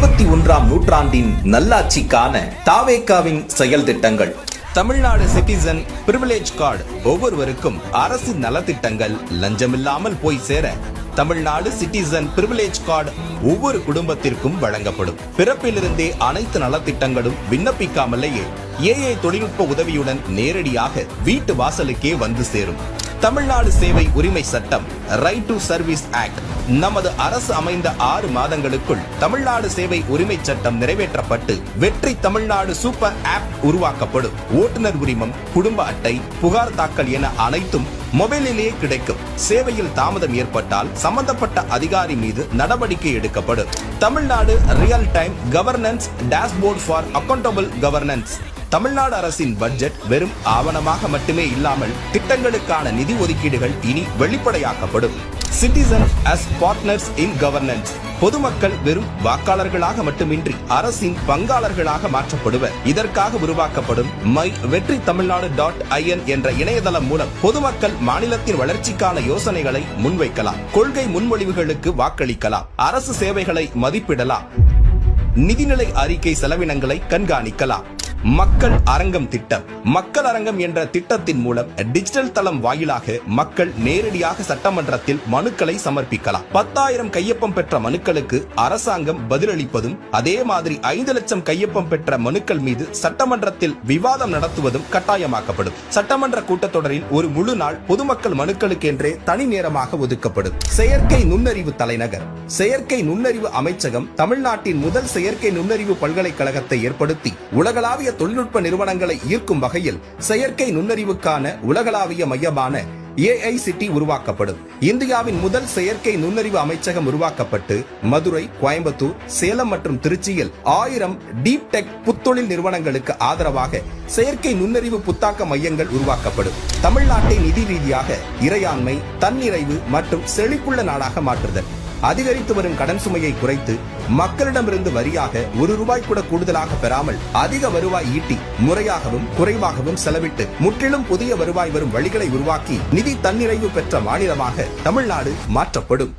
21ஆம் நூற்றாண்டின் நல்லாட்சிக்கான தாவேகாவின் செயல் திட்டங்கள். தமிழ்நாடு சிட்டிசன் பிரிவிலேஜ் கார்டு ஒவ்வொருவருக்கும் அரசின் நலத்திட்டங்கள் லஞ்சமில்லாமல் போய் சேர தமிழ்நாடு சிட்டிசன் பிரிவிலேஜ் கார்டு ஒவ்வொரு குடும்பத்திற்கும் வழங்கப்படும். பிறப்பிலிருந்தே அனைத்து நலத்திட்டங்களும் விண்ணப்பிக்காமலேயே ஏஐ தொழில்நுட்ப உதவியுடன் நேரடியாக வீட்டு வாசலுக்கே வந்து சேரும். தமிழ்நாடு சேவை உரிமை சட்டம் ரைட் டு சர்வீஸ் ஆக்ட் நமது அரசு அமைந்த 6 மாதங்களுக்குள் தமிழ்நாடு சேவை உரிமை சட்டம் நிறைவேற்றப்பட்டு வெற்றி தமிழ்நாடு சூப்பர் ஆப் உருவாக்கப்படும். ஓட்டுநர் உரிமம், குடும்ப அட்டை, புகார் தாக்கல் என அனைத்தும் மொபைலிலேயே கிடைக்கும். சேவையில் தாமதம் ஏற்பட்டால் சம்பந்தப்பட்ட அதிகாரி மீது நடவடிக்கை எடுக்கப்படும். Tamil Nadu real time governance dashboard for accountable governance. Tamil Nadu அரசின் பட்ஜெட் வெறும் ஆவணமாக மட்டுமே இல்லாமல் திட்டங்களுக்கான நிதி ஒதுக்கீடுகள் இனி வெளிப்படையாக்கப்படும். Citizen as partners in governance. பொதுமக்கள் வெறும் வாக்காளர்களாக மட்டுமின்றி அரசின் பங்காளர்களாக மாற்றப்படுவர். இதற்காக உருவாக்கப்படும் மை வெற்றி தமிழ்நாடு .in என்ற இணையதளம் மூலம் பொதுமக்கள் மாநிலத்தின் வளர்ச்சிக்கான யோசனைகளை முன்வைக்கலாம், கொள்கை முன்மொழிவுகளுக்கு வாக்களிக்கலாம், அரசு சேவைகளை மதிப்பிடலாம், நிதிநிலை அறிக்கை செலவினங்களை கண்காணிக்கலாம். மக்கள் அரங்கம் திட்டம். மக்கள் அரங்கம் என்ற திட்டத்தின் மூலம் டிஜிட்டல் தளம் வாயிலாக மக்கள் நேரடியாக சட்டமன்றத்தில் மனுக்களை சமர்ப்பிக்கலாம். 10,000 கையொப்பம் பெற்ற மனுக்களுக்கு அரசாங்கம் பதிலளிப்பதும், அதே மாதிரி 5 லட்சம் கையொப்பம் பெற்ற மனுக்கள் மீது சட்டமன்றத்தில் விவாதம் நடத்துவதும் கட்டாயமாக்கப்படும். சட்டமன்ற கூட்டத்தொடரில் ஒரு முழு நாள் பொதுமக்கள் மனுக்களுக்கு என்றே தனி நேரமாக ஒதுக்கப்படும். செயற்கை நுண்ணறிவு தலைநகர். செயற்கை நுண்ணறிவு அமைச்சகம் தமிழ்நாட்டின் முதல் செயற்கை நுண்ணறிவு பல்கலைக்கழகத்தை ஏற்படுத்தி உலகளாவிய தொழில்நுட்ப நிறுவனங்களை ஈர்க்கும் வகையில் செயற்கை நுண்ணறிவுக்கான உலகளாவிய மையமான AICT உருவாக்கப்படும். இந்தியாவின் முதல் செயற்கை நுண்ணறிவு அமைச்சகம் உருவாக்கப்பட்டு மதுரை, கோயம்புத்தூர், சேலம் மற்றும் திருச்சியில் 1000 டீப் டெக் புத்தொழில் நிறுவனங்களுக்கு ஆதரவாக செயற்கை நுண்ணறிவு புத்தாக்க மையங்கள் உருவாக்கப்படும். தமிழ்நாட்டை நிதி ரீதியாக இறையாண்மை, தன்னிறைவு மற்றும் செழிப்புள்ள நாடாக மாற்றுதல். அதிகரித்து வரும் கடன் சுமையை குறைத்து மக்களிடமிருந்து வரியாக ₹1 கூட கூடுதலாக பெறாமல் அதிக வருவாய் ஈட்டி முறையாகவும் குறைவாகவும் செலவிட்டு முற்றிலும் புதிய வருவாய் வரும் வழிகளை உருவாக்கி நிதி தன்னிறைவு பெற்ற மாநிலமாக தமிழ்நாடு மாற்றப்படும்.